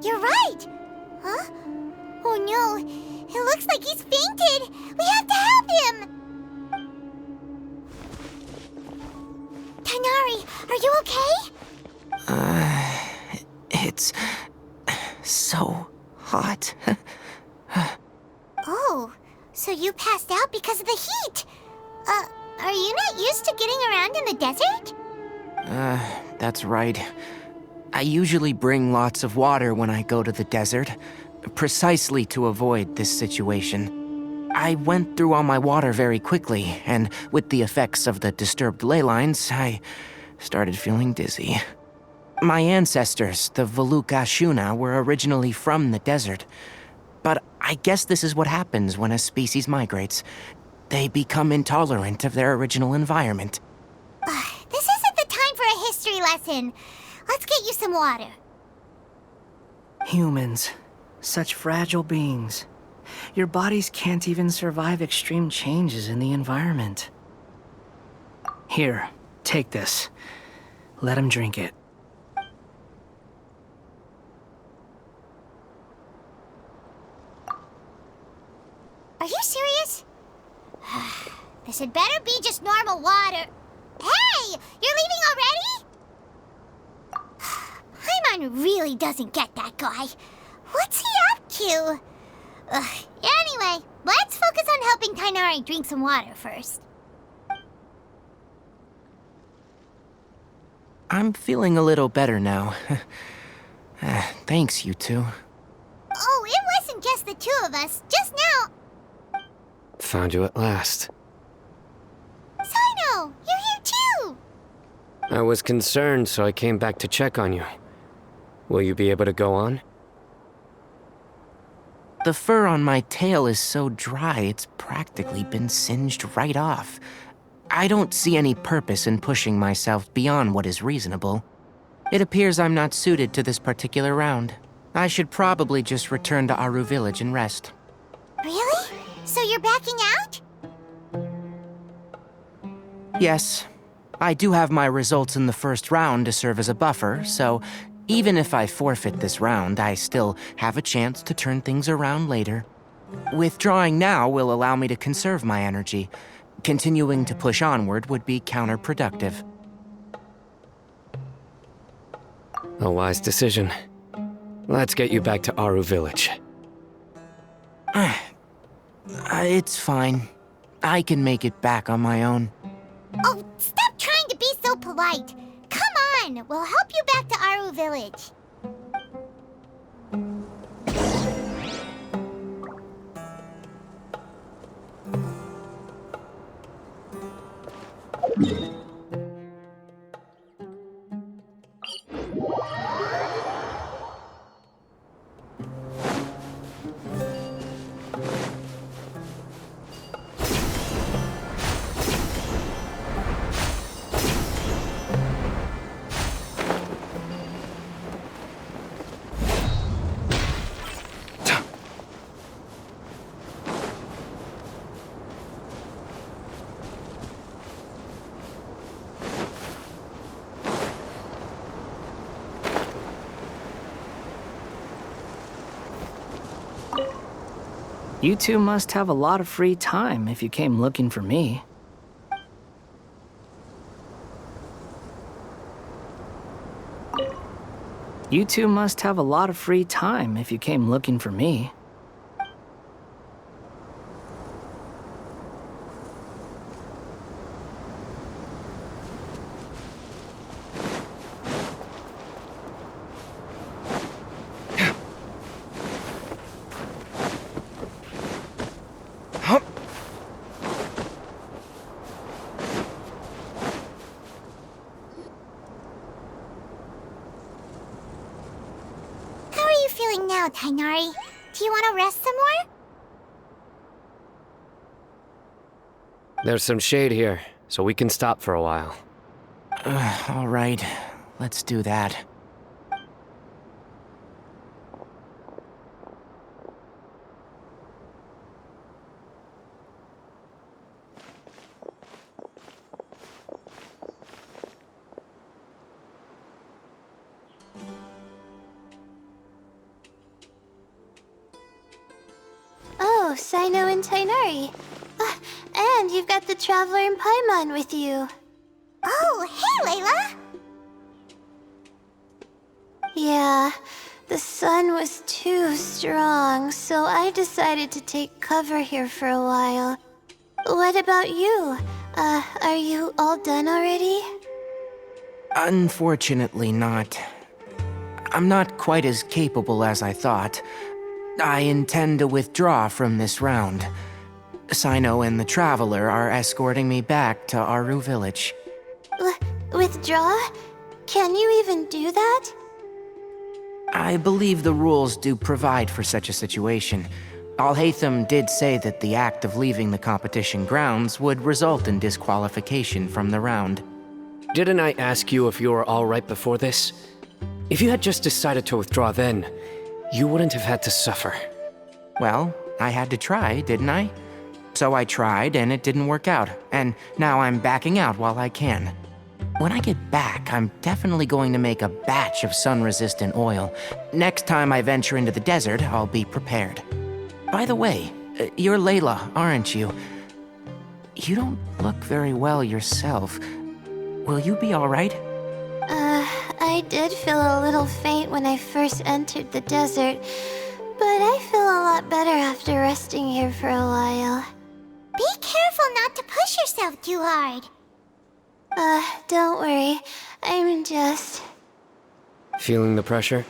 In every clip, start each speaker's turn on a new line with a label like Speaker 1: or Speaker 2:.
Speaker 1: You're right! Huh? Oh no, it looks like he's fainted! We have to help him! Tighnari, are you okay?
Speaker 2: It's so hot.
Speaker 1: Oh, so you passed out because of the heat! Are you not used to getting around in the desert?
Speaker 2: That's right. I usually bring lots of water when I go to the desert, precisely to avoid this situation. I went through all my water very quickly, and with the effects of the disturbed ley lines, I started feeling dizzy. My ancestors, the Valuk Ashuna, were originally from the desert. But I guess this is what happens when a species migrates. They become intolerant of their original environment.
Speaker 1: This isn't the time for a history lesson. Let's get you some water.
Speaker 3: Humans. Such fragile beings. Your bodies can't even survive extreme changes in the environment. Here, take this. Let him drink it.
Speaker 1: Are you serious? This had better be just normal water. Hey! You're leaving already? Paimon really doesn't get that guy. What's he up to? Anyway, let's focus on helping Tighnari drink some water first.
Speaker 2: I'm feeling a little better now. Thanks, you two.
Speaker 1: Oh, it wasn't just the two of us. Just now...
Speaker 4: Found you at last.
Speaker 1: Sino, you're here too!
Speaker 4: I was concerned, so I came back to check on you. Will you be able to go on?
Speaker 2: The fur on my tail is so dry, it's practically been singed right off. I don't see any purpose in pushing myself beyond what is reasonable. It appears I'm not suited to this particular round. I should probably just return to Aru Village and rest.
Speaker 1: Really? So you're backing out?
Speaker 2: Yes. I do have my results in the first round to serve as a buffer, so even if I forfeit this round, I still have a chance to turn things around later. Withdrawing now will allow me to conserve my energy. Continuing to push onward would be counterproductive.
Speaker 4: A wise decision. Let's get you back to Aru Village.
Speaker 2: It's fine. I can make it back on my own.
Speaker 1: Oh, stop trying to be so polite. Come on, we'll help you back to Aru Village.
Speaker 3: You two must have a lot of free time if you came looking for me. You two must have a lot of free time if you came looking for me.
Speaker 1: Now, Tighnari, do you want to rest some more?
Speaker 4: There's some shade here, so we can stop for a while.
Speaker 2: All right, let's do that.
Speaker 5: too, Sino and Tainari. And you've got the Traveler and Paimon with you.
Speaker 1: Oh, hey, Layla!
Speaker 5: Yeah, the sun was too strong, so I decided to take cover here for a while. What about you? Are you all done already?
Speaker 2: Unfortunately not. I'm not quite as capable as I thought. I intend to withdraw from this round. Sino and the Traveler are escorting me back to Aru Village.
Speaker 5: Withdraw? Can you even do that?
Speaker 2: I believe the rules do provide for such a situation. Alhaitham did say that the act of leaving the competition grounds would result in disqualification from the round.
Speaker 4: Didn't I ask you if you were alright before this? If you had just decided to withdraw then, you wouldn't have had to suffer.
Speaker 2: Well, I had to try, didn't I? So I tried, and it didn't work out, and now I'm backing out while I can. When I get back, I'm definitely going to make a batch of sun-resistant oil. Next time I venture into the desert, I'll be prepared. By the way, you're Layla, aren't you? You don't look very well yourself. Will you be alright?
Speaker 5: I did feel a little faint when I first entered the desert, but I feel a lot better after resting here for a while.
Speaker 1: Be careful not to push yourself too hard.
Speaker 5: Don't worry. I'm just...
Speaker 4: Feeling the pressure?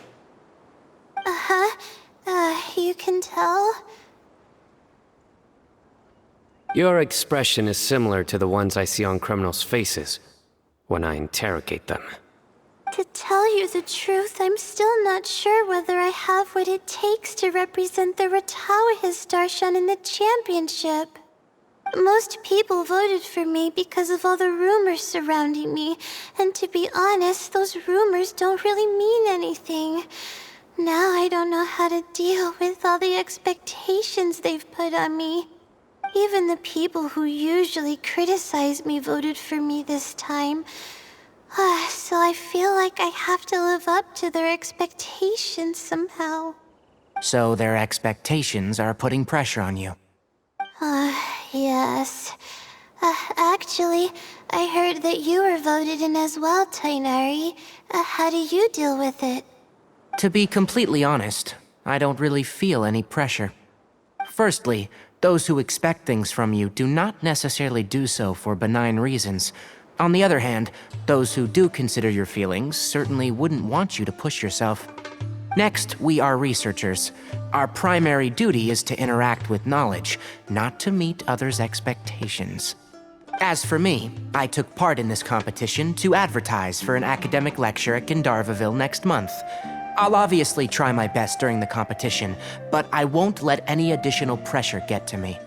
Speaker 5: You can tell?
Speaker 4: Your expression is similar to the ones I see on criminals' faces when I interrogate them.
Speaker 5: To tell you the truth, I'm still not sure whether I have what it takes to represent the Ratawa Darshan in the championship. Most people voted for me because of all the rumors surrounding me, and to be honest, those rumors don't really mean anything. Now I don't know how to deal with all the expectations they've put on me. Even the people who usually criticize me voted for me this time. So I feel like I have to live up to their expectations somehow.
Speaker 2: So their expectations are putting pressure on you.
Speaker 5: Yes. Actually, I heard that you were voted in as well, Tainari. How do you deal with it?
Speaker 2: To be completely honest, I don't really feel any pressure. Firstly, those who expect things from you do not necessarily do so for benign reasons. On the other hand, those who do consider your feelings certainly wouldn't want you to push yourself. Next, we are researchers. Our primary duty is to interact with knowledge, not to meet others' expectations. As for me, I took part in this competition to advertise for an academic lecture at Gandharvaville next month. I'll obviously try my best during the competition, but I won't let any additional pressure get to me.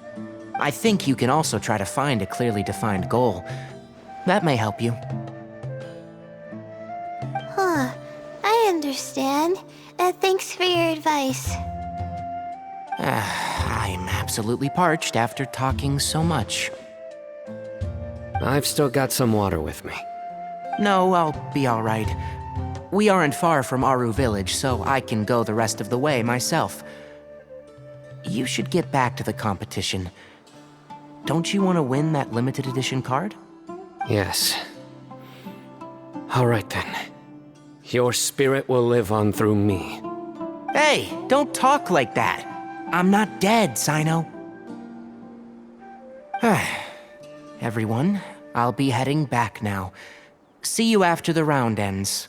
Speaker 2: I think you can also try to find a clearly defined goal. That may help you.
Speaker 5: I understand. Thanks for your advice.
Speaker 2: I'm absolutely parched after talking so much.
Speaker 4: I've still got some water with me.
Speaker 2: No, I'll be all right. We aren't far from Aru Village, so I can go the rest of the way myself. You should get back to the competition. Don't you want to win that limited edition card?
Speaker 4: Yes. Alright then. Your spirit will live on through me.
Speaker 2: Hey, don't talk like that. I'm not dead, Sino. Everyone, I'll be heading back now. See you after the round ends.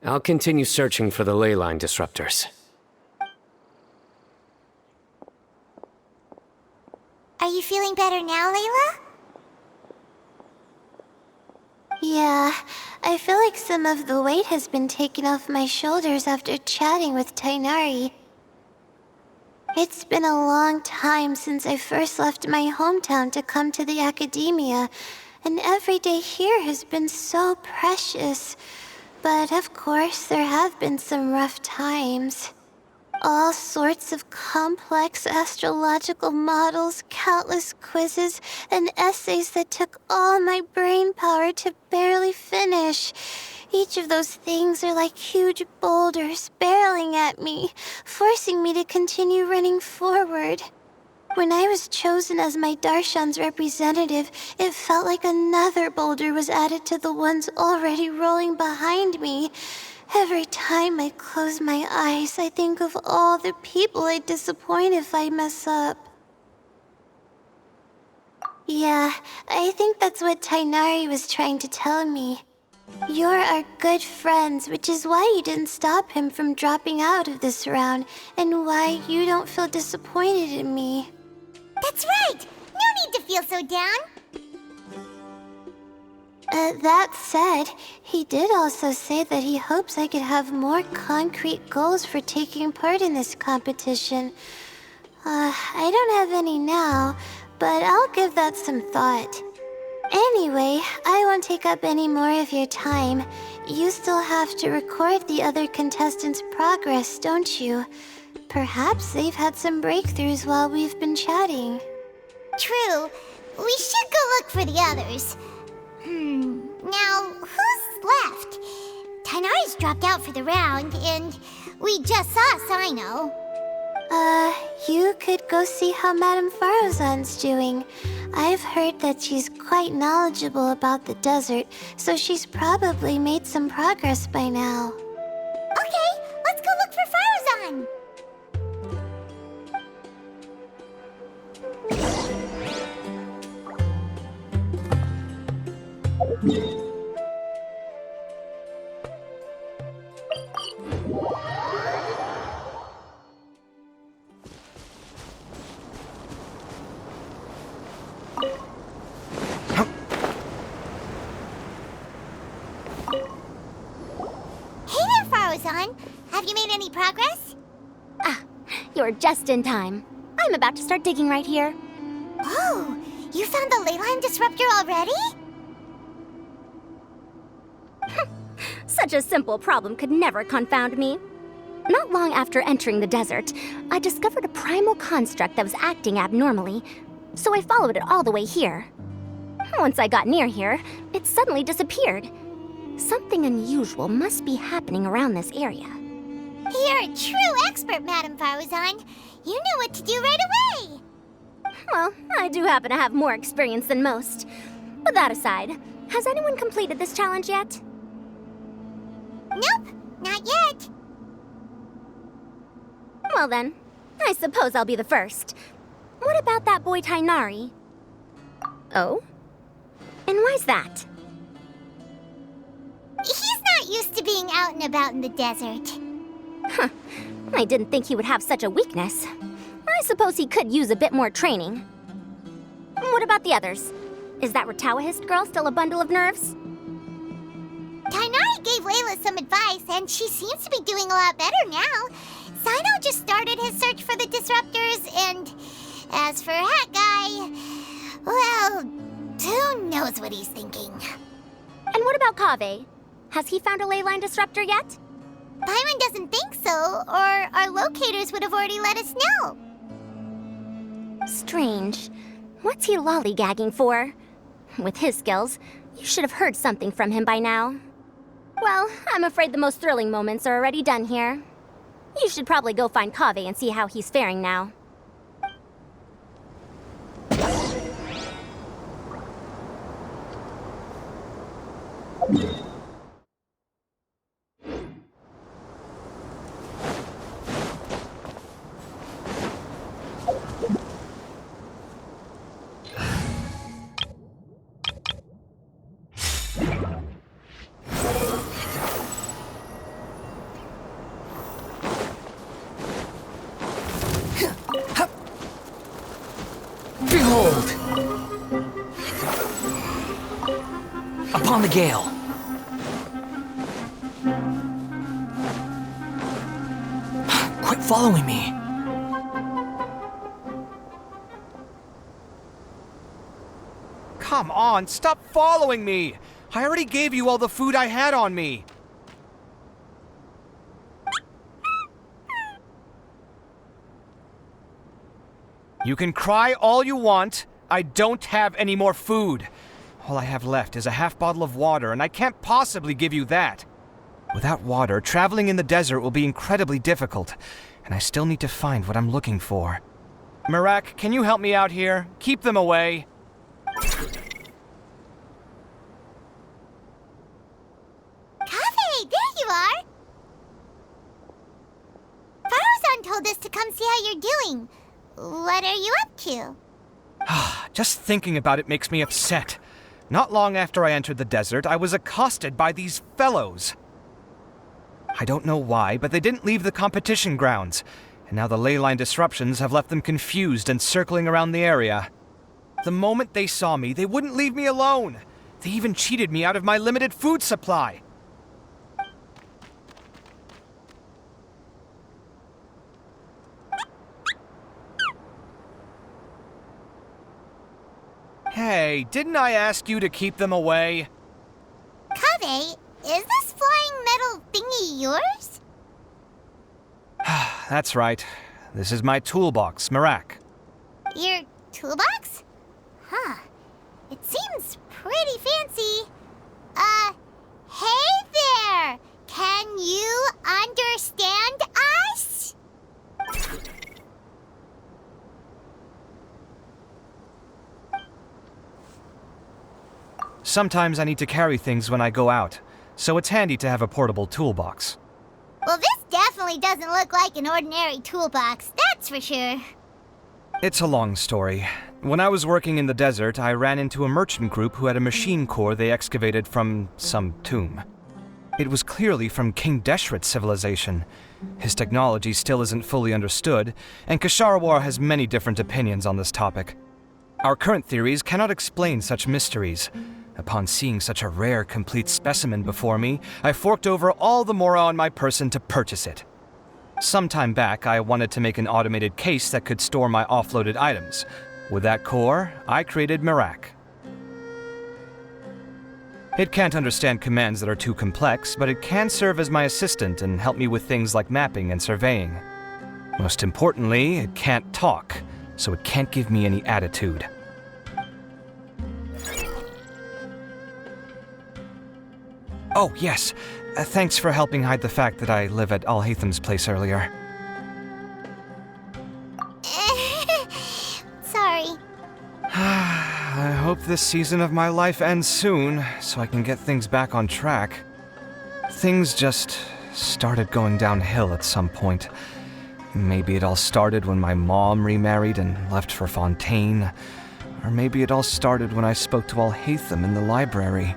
Speaker 4: I'll continue searching for the ley line disruptors.
Speaker 1: Are you feeling better now, Layla?
Speaker 5: Yeah, I feel like some of the weight has been taken off my shoulders after chatting with Tainari. It's been a long time since I first left my hometown to come to the academia, and every day here has been so precious. But of course, there have been some rough times. All sorts of complex astrological models, countless quizzes, and essays that took all my brain power to barely finish. Each of those things are like huge boulders barreling at me, forcing me to continue running forward. When I was chosen as my Darshan's representative, it felt like another boulder was added to the ones already rolling behind me. Every time I close my eyes, I think of all the people I'd disappoint if I mess up. Yeah, I think that's what Tainari was trying to tell me. You're our good friends, which is why you didn't stop him from dropping out of this round, and why you don't feel disappointed in me.
Speaker 1: That's right! No need to feel so down!
Speaker 5: That said, he did also say that he hopes I could have more concrete goals for taking part in this competition. I don't have any now, but I'll give that some thought. Anyway, I won't take up any more of your time. You still have to record the other contestants' progress, don't you? Perhaps they've had some breakthroughs while we've been chatting.
Speaker 1: True. We should go look for the others. Now, who's left? Tainari's dropped out for the round, and we just saw Sino.
Speaker 5: You could go see how Madame Farozan's doing. I've heard that she's quite knowledgeable about the desert, so she's probably made some progress by now.
Speaker 1: Okay, let's go look for Farozan. Have you made any progress?
Speaker 6: You're just in time. I'm about to start digging right here.
Speaker 1: Oh, you found the leyline disruptor already?
Speaker 6: Such a simple problem could never confound me. Not long after entering the desert, I discovered a primal construct that was acting abnormally, so I followed it all the way here. Once I got near here, it suddenly disappeared. Something unusual must be happening around this area.
Speaker 1: You're a true expert, Madame Farozan. You knew what to do right away.
Speaker 6: Well, I do happen to have more experience than most. But that aside, has anyone completed this challenge yet?
Speaker 1: Nope, not yet.
Speaker 6: Well then, I suppose I'll be the first. What about that boy Tainari? Oh? And why's that?
Speaker 1: He's not used to being out and about in the desert.
Speaker 6: Huh. I didn't think he would have such a weakness. I suppose he could use a bit more training. What about the others? Is that Retawahist girl still a bundle of nerves?
Speaker 1: Tainari gave Layla some advice, and she seems to be doing a lot better now. Sino just started his search for the disruptors, and as for Hat Guy, well, who knows what he's thinking.
Speaker 6: And what about Kaveh? Has he found a leyline disruptor yet?
Speaker 1: Paimon doesn't think so, or our locators would have already let us know.
Speaker 6: Strange. What's he lollygagging for? With his skills, you should have heard something from him by now. Well, I'm afraid the most thrilling moments are already done here. You should probably go find Kaveh and see how he's faring now.
Speaker 3: Behold! Upon the gale. Quit following me.
Speaker 7: Come on, stop following me! I already gave you all the food I had on me. You can cry all you want. I don't have any more food. All I have left is a half bottle of water, and I can't possibly give you that. Without water, traveling in the desert will be incredibly difficult, and I still need to find what I'm looking for. Merak, can you help me out here? Keep them away.
Speaker 1: Kaveh, there you are! Farozan told us to come see how you're doing. What are you up to?
Speaker 7: Just thinking about it makes me upset. Not long after I entered the desert, I was accosted by these fellows. I don't know why, but they didn't leave the competition grounds, and now the ley line disruptions have left them confused and circling around the area. The moment they saw me, they wouldn't leave me alone. They even cheated me out of my limited food supply. Hey, didn't I ask you to keep them away?
Speaker 1: Kaveh, is this flying metal thingy yours?
Speaker 7: That's right. This is my toolbox, Merak.
Speaker 1: Your toolbox? Huh. It seems pretty fancy. Hey there! Can you understand us?
Speaker 7: Sometimes I need to carry things when I go out, so it's handy to have a portable toolbox.
Speaker 1: Well, this definitely doesn't look like an ordinary toolbox, that's for sure.
Speaker 7: It's a long story. When I was working in the desert, I ran into a merchant group who had a machine core they excavated from some tomb. It was clearly from King Deshret's civilization. His technology still isn't fully understood, and Kasharawar has many different opinions on this topic. Our current theories cannot explain such mysteries. Upon seeing such a rare, complete specimen before me, I forked over all the mora on my person to purchase it. Some time back, I wanted to make an automated case that could store my offloaded items. With that core, I created Merak. It can't understand commands that are too complex, but it can serve as my assistant and help me with things like mapping and surveying. Most importantly, it can't talk, so it can't give me any attitude. Oh, yes. Thanks for helping hide the fact that I live at Alhatham's place earlier.
Speaker 1: Sorry.
Speaker 7: I hope this season of my life ends soon, so I can get things back on track. Things just started going downhill at some point. Maybe it all started when my mom remarried and left for Fontaine. Or maybe it all started when I spoke to Alhatham in the library.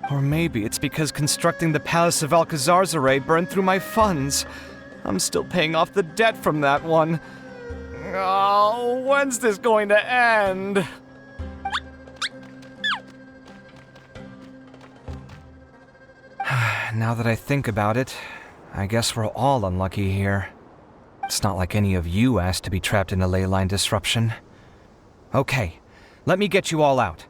Speaker 7: Or maybe it's because constructing the Palace of Alcazar's burned through my funds. I'm still paying off the debt from that one. Oh, when's this going to end? Now that I think about it, I guess we're all unlucky here. It's not like any of you asked to be trapped in a ley line disruption. Okay, let me get you all out.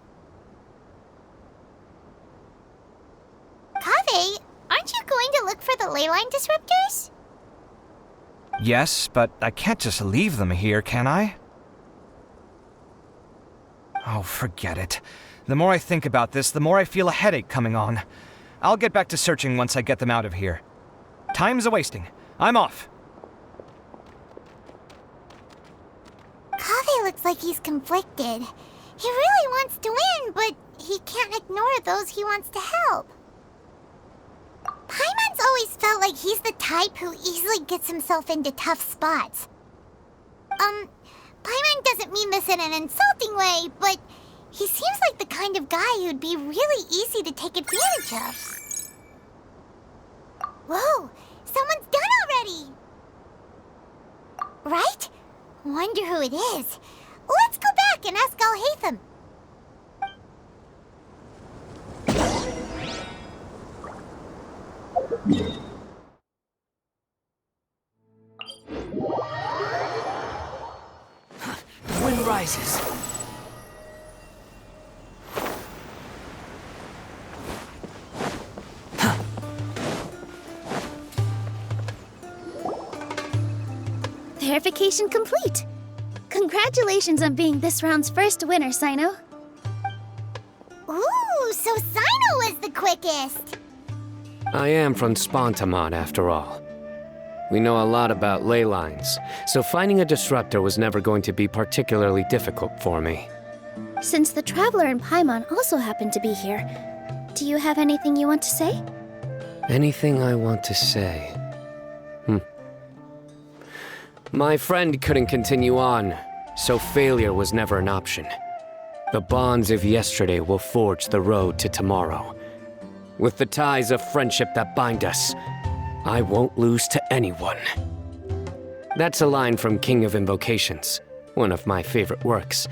Speaker 1: Kaveh, aren't you going to look for the ley line disruptors?
Speaker 7: Yes, but I can't just leave them here, can I? Oh, forget it. The more I think about this, the more I feel a headache coming on. I'll get back to searching once I get them out of here. Time's a-wasting. I'm off.
Speaker 1: Kaveh looks like he's conflicted. He really wants to win, but he can't ignore those he wants to help. Paimon's always felt like he's the type who easily gets himself into tough spots. Paimon doesn't mean this in an insulting way, but he seems like the kind of guy who'd be really easy to take advantage of. Whoa, someone's done already! Right? Wonder who it is. Let's go back and ask Alhatham.
Speaker 3: The wind rises.
Speaker 8: Verification complete. Congratulations on being this round's first winner, Sino.
Speaker 1: Ooh, quickest.
Speaker 4: I am from Spontamon, after all. We know a lot about ley lines, so finding a disruptor was never going to be particularly difficult for me.
Speaker 6: Since the Traveler and Paimon also happen to be here, do you have anything you want to say?
Speaker 4: Anything I want to say? My friend couldn't continue on, so failure was never an option. The bonds of yesterday will forge the road to tomorrow. With the ties of friendship that bind us, I won't lose to anyone. That's a line from King of Invocations, one of my favorite works,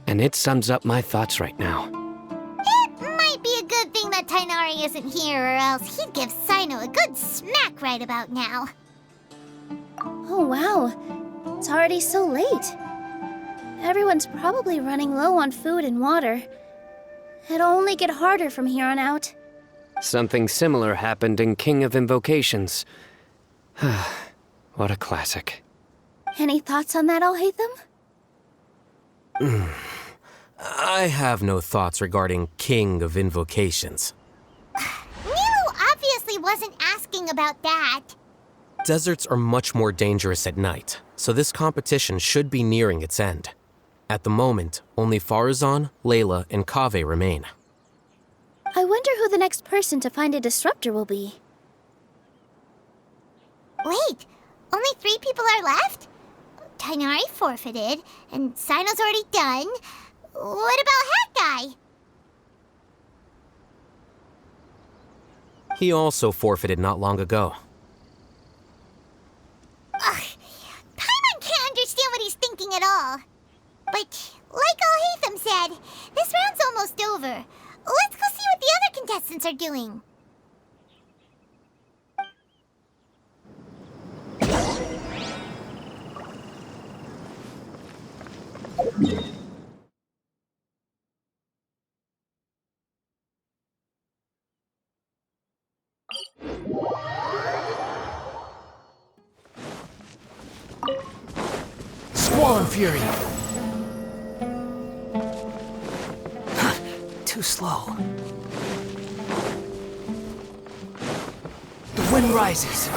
Speaker 4: and it sums up my thoughts right now.
Speaker 1: It might be a good thing that Tainari isn't here, or else he'd give Sino a good smack right about now.
Speaker 6: Oh wow, it's already so late. Everyone's probably running low on food and water. It'll only get harder from here on out.
Speaker 4: Something similar happened in King of Invocations. What a classic.
Speaker 6: Any thoughts on that, Alhaitham?
Speaker 8: I have no thoughts regarding King of Invocations.
Speaker 1: Nero obviously wasn't asking about that.
Speaker 8: Deserts are much more dangerous at night, so this competition should be nearing its end. At the moment, only Farazan, Layla, and Kaveh remain.
Speaker 6: I wonder who the next person to find a disruptor will be.
Speaker 1: Wait, only 3 people are left? Tainari forfeited, and Sino's already done. What about Hat Guy?
Speaker 8: He also forfeited not long ago.
Speaker 1: Ugh, Paimon can't understand what he's thinking at all. But, like Alhaitham said, this round's almost over. Let's go see what the other contestants are doing.
Speaker 3: Squall and Fury! Too slow. The wind rises.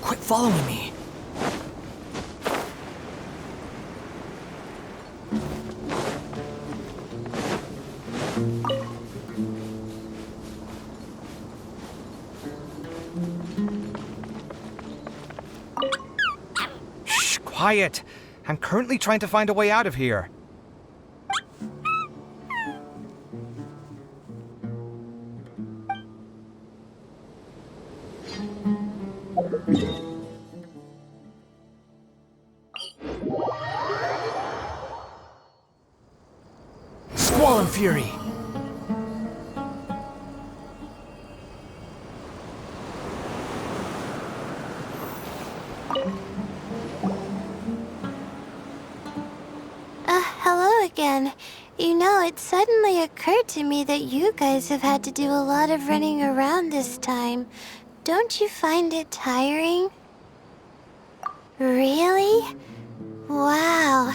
Speaker 3: Quit following me.
Speaker 7: Shh, quiet. I'm currently trying to find a way out of here.
Speaker 3: Squall and Fury!
Speaker 5: Hello again. You know, it suddenly occurred to me that you guys have had to do a lot of running around this time. Don't you find it tiring? Really? Wow.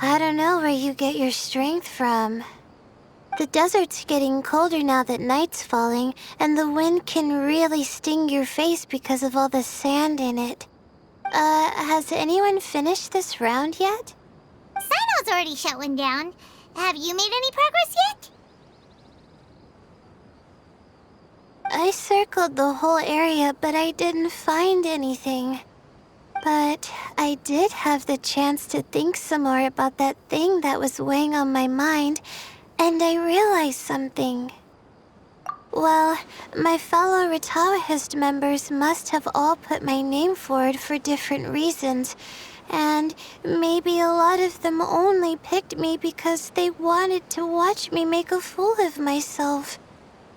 Speaker 5: I don't know where you get your strength from. The desert's getting colder now that night's falling, and the wind can really sting your face because of all the sand in it. Has anyone finished this round yet?
Speaker 1: Sino's already shut one down. Have you made any progress yet?
Speaker 5: I circled the whole area, but I didn't find anything. But I did have the chance to think some more about that thing that was weighing on my mind, and I realized something. Well, my fellow Retawahist members must have all put my name forward for different reasons, and maybe a lot of them only picked me because they wanted to watch me make a fool of myself.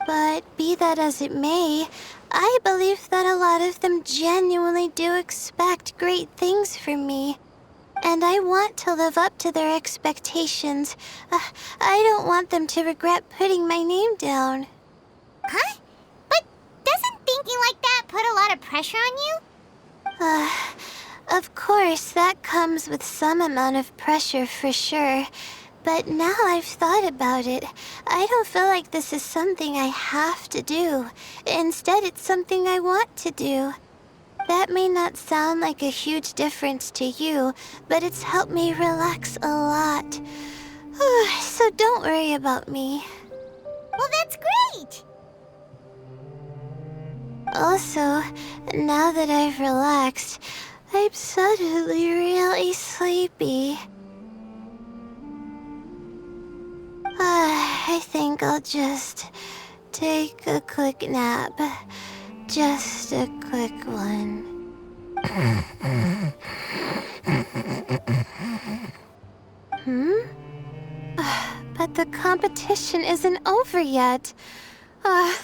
Speaker 5: But be that as it may, I believe that a lot of them genuinely do expect great things from me. And I want to live up to their expectations. I don't want them to regret putting my name down.
Speaker 1: Huh? But doesn't thinking like that put a lot of pressure on you?
Speaker 5: Of course, that comes with some amount of pressure for sure. But now I've thought about it, I don't feel like this is something I have to do. Instead, it's something I want to do. That may not sound like a huge difference to you, but it's helped me relax a lot. So don't worry about me.
Speaker 1: Well, that's great!
Speaker 5: Also, now that I've relaxed, I'm suddenly really sleepy. I think I'll just take a quick nap. Just a quick one. But the competition isn't over yet. Oh,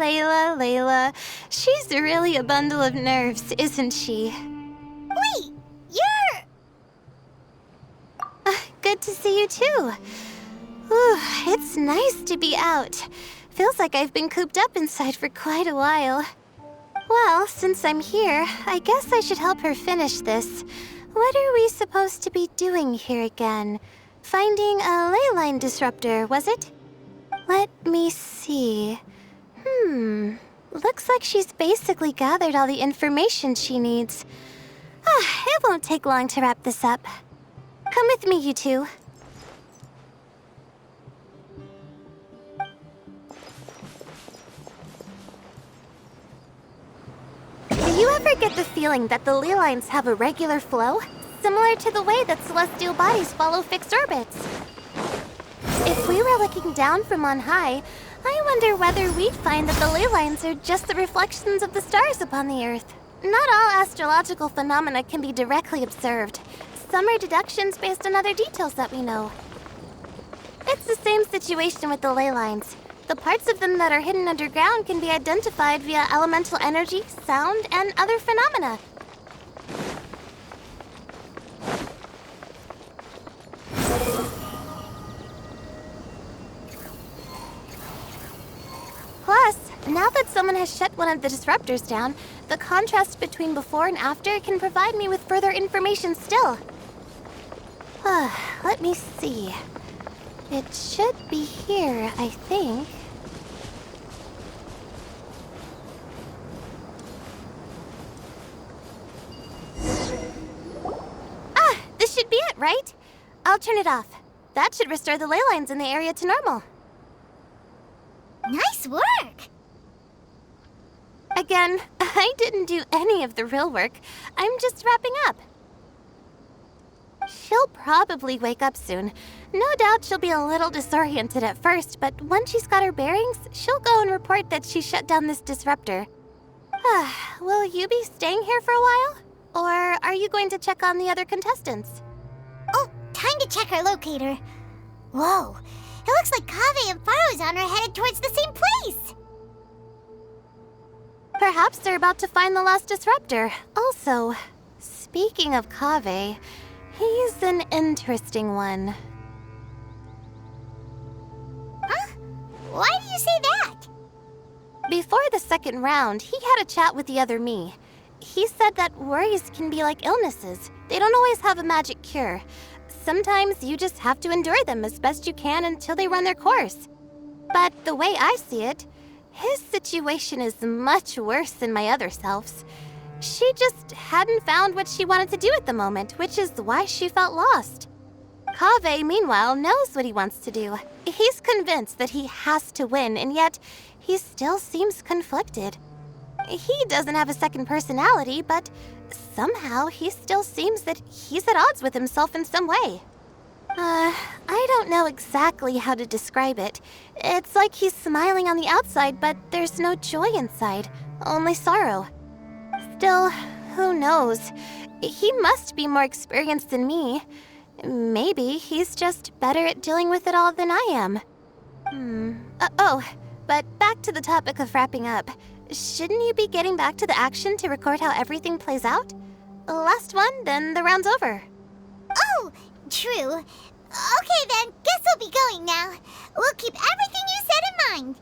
Speaker 5: Layla. She's really a bundle of nerves, isn't she?
Speaker 1: Wait, you're...
Speaker 5: Good to see you too. Ooh, it's nice to be out. Feels like I've been cooped up inside for quite a while. Well, since I'm here, I guess I should help her finish this. What are we supposed to be doing here again? Finding a ley line disruptor, was it? Let me see. Looks like she's basically gathered all the information she needs. It won't take long to wrap this up. Come with me, you two. Do you ever get the feeling that the ley lines have a regular flow? Similar to the way that celestial bodies follow fixed orbits. If we were looking down from on high, I wonder whether we'd find that the ley lines are just the reflections of the stars upon the Earth. Not all astrological phenomena can be directly observed. Some are deductions based on other details that we know. It's the same situation with the ley lines. The parts of them that are hidden underground can be identified via elemental energy, sound, and other phenomena. Plus, now that someone has shut one of the disruptors down, the contrast between before and after can provide me with further information still. Let me see. It should be here, I think. This should be it, right? I'll turn it off. That should restore the ley lines in the area to normal.
Speaker 1: Nice work!
Speaker 5: Again, I didn't do any of the real work. I'm just wrapping up. She'll probably wake up soon. No doubt she'll be a little disoriented at first, but once she's got her bearings, she'll go and report that she shut down this disruptor. Will you be staying here for a while? Or are you going to check on the other contestants?
Speaker 1: Oh, time to check our locator. Whoa, it looks like Kaveh and Farozan are headed towards the same place.
Speaker 5: Perhaps they're about to find the last disruptor. Also, speaking of Kaveh, he's an interesting one.
Speaker 1: Huh? Why do you say that?
Speaker 5: Before the second round, he had a chat with the other me. He said that worries can be like illnesses. They don't always have a magic cure. Sometimes you just have to endure them as best you can until they run their course. But the way I see it, his situation is much worse than my other self's. She just hadn't found what she wanted to do at the moment, which is why she felt lost. Kaveh, meanwhile, knows what he wants to do. He's convinced that he has to win, and yet he still seems conflicted. He doesn't have a second personality, but somehow he still seems that he's at odds with himself in some way. I don't know exactly how to describe it. It's like he's smiling on the outside, but there's no joy inside, only sorrow. Still, who knows? He must be more experienced than me. Maybe he's just better at dealing with it all than I am. But back to the topic of wrapping up. Shouldn't you be getting back to the action to record how everything plays out? Last one, then the round's over.
Speaker 1: Oh, true. Okay then, guess we'll be going now. We'll keep everything you said in mind.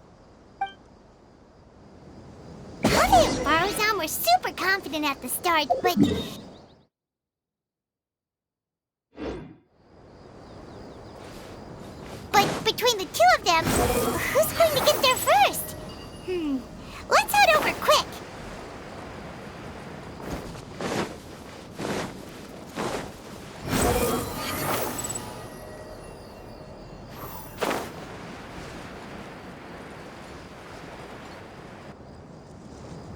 Speaker 1: Kaveh and Farozan were super confident at the start, but...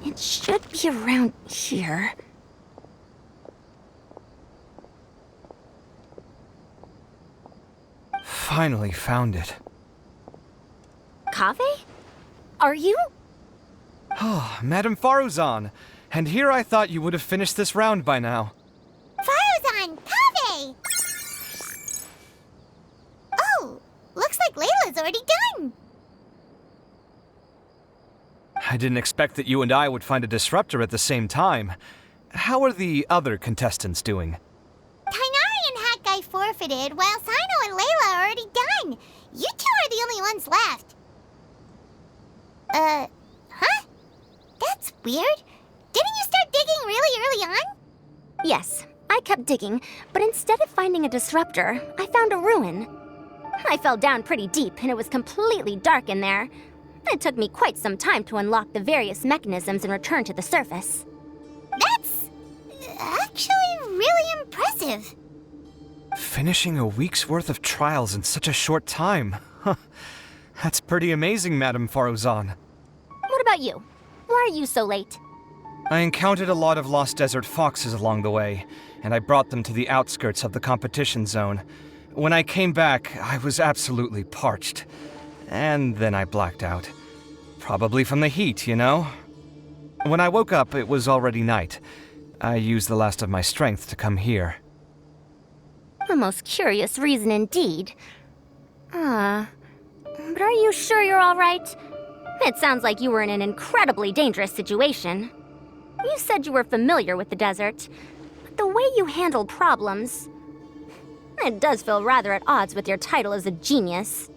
Speaker 6: It should be around here.
Speaker 7: Finally found it.
Speaker 6: Kaveh? Are you?
Speaker 7: Oh, Madame Faruzan. And here I thought you would have finished this round by now.
Speaker 1: Faruzan! Kaveh! Oh, looks like Layla's already done.
Speaker 7: I didn't expect that you and I would find a disruptor at the same time. How are the other contestants doing?
Speaker 1: Tainari and Hat Guy forfeited, while Sino and Layla are already done. You two are the only ones left. Huh? That's weird. Didn't you start digging really early on?
Speaker 6: Yes, I kept digging, but instead of finding a disruptor, I found a ruin. I fell down pretty deep, and it was completely dark in there. It took me quite some time to unlock the various mechanisms and return to the surface.
Speaker 1: That's actually really impressive.
Speaker 7: Finishing a week's worth of trials in such a short time. Huh. That's pretty amazing, Madame Faruzan.
Speaker 6: What about you? Why are you so late?
Speaker 7: I encountered a lot of lost desert foxes along the way, and I brought them to the outskirts of the competition zone. When I came back, I was absolutely parched. And then I blacked out. Probably from the heat, you know? When I woke up, it was already night. I used the last of my strength to come here.
Speaker 6: A most curious reason indeed. But are you sure you're all right? It sounds like you were in an incredibly dangerous situation. You said you were familiar with the desert, but the way you handle problems... It does feel rather at odds with your title as a genius.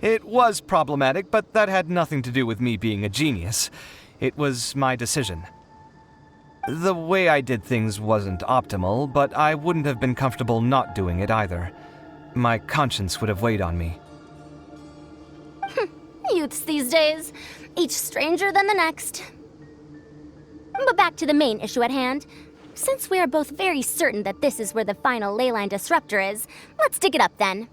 Speaker 7: It was problematic, but that had nothing to do with me being a genius. It was my decision. The way I did things wasn't optimal, but I wouldn't have been comfortable not doing it either. My conscience would have weighed on me.
Speaker 6: Youths these days, each stranger than the next. But back to the main issue at hand. Since we are both very certain that this is where the final leyline disruptor is, let's dig it up then.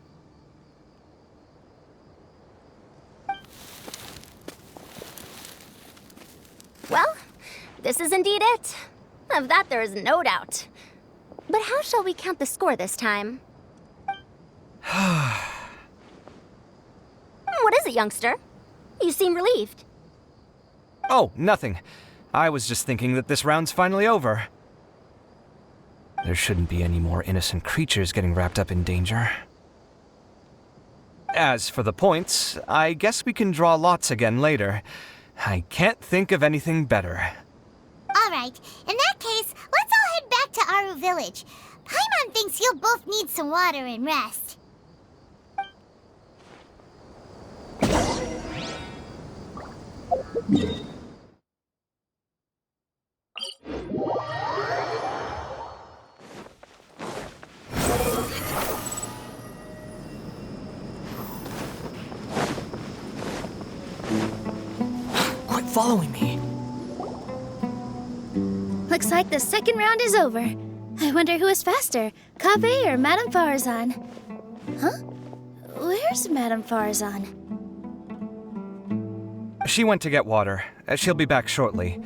Speaker 6: Well, this is indeed it. Of that there is no doubt. But how shall we count the score this time? What is it, youngster? You seem relieved.
Speaker 7: Oh, nothing. I was just thinking that this round's finally over. There shouldn't be any more innocent creatures getting wrapped up in danger. As for the points, I guess we can draw lots again later. I can't think of anything better.
Speaker 1: All right, in that case, let's all head back to Aru Village. Paimon thinks you'll both need some water and rest.
Speaker 3: Quit following me.
Speaker 9: Looks like the second round is over. I wonder who is faster, Kaveh or Madame Faruzan? Huh? Where's Madame Faruzan?
Speaker 7: She went to get water. She'll be back shortly.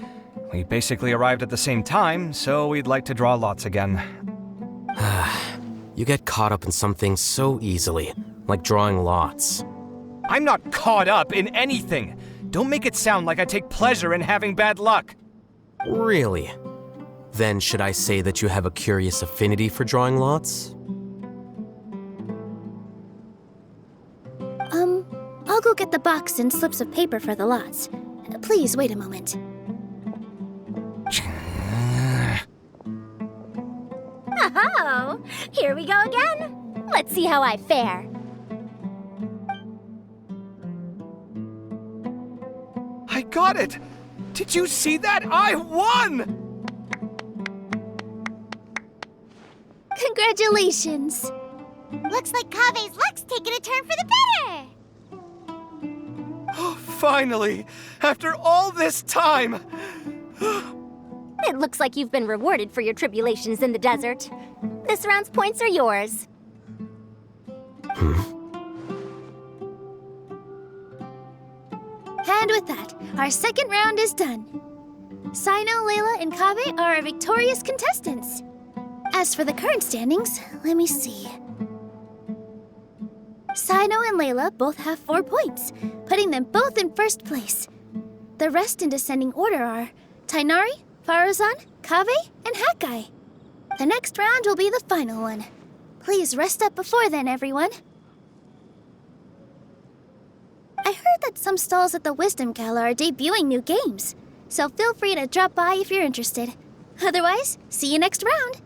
Speaker 7: We basically arrived at the same time, so we'd like to draw lots again.
Speaker 8: You get caught up in some things so easily, like drawing lots.
Speaker 7: I'm not caught up in anything! Don't make it sound like I take pleasure in having bad luck!
Speaker 8: Really? Then should I say that you have a curious affinity for drawing lots?
Speaker 9: I'll go get the box and slips of paper for the lots. Please wait a moment.
Speaker 6: Oh, here we go again. Let's see how I fare.
Speaker 7: I got it! Did you see that? I won!
Speaker 9: Congratulations!
Speaker 1: Looks like Kaveh's luck's taking a turn for the better.
Speaker 7: Finally! After all this time!
Speaker 6: It looks like you've been rewarded for your tribulations in the desert. This round's points are yours.
Speaker 9: And with that, our second round is done. Sino, Layla, and Kaveh are our victorious contestants. As for the current standings, let me see. Sino and Layla both have 4 points, putting them both in first place. The rest in descending order are Tainari, Farazan, Kaveh, and Hakai. The next round will be the final one. Please rest up before then, everyone. I heard that some stalls at the Wisdom Gala are debuting new games, so feel free to drop by if you're interested. Otherwise, see you next round!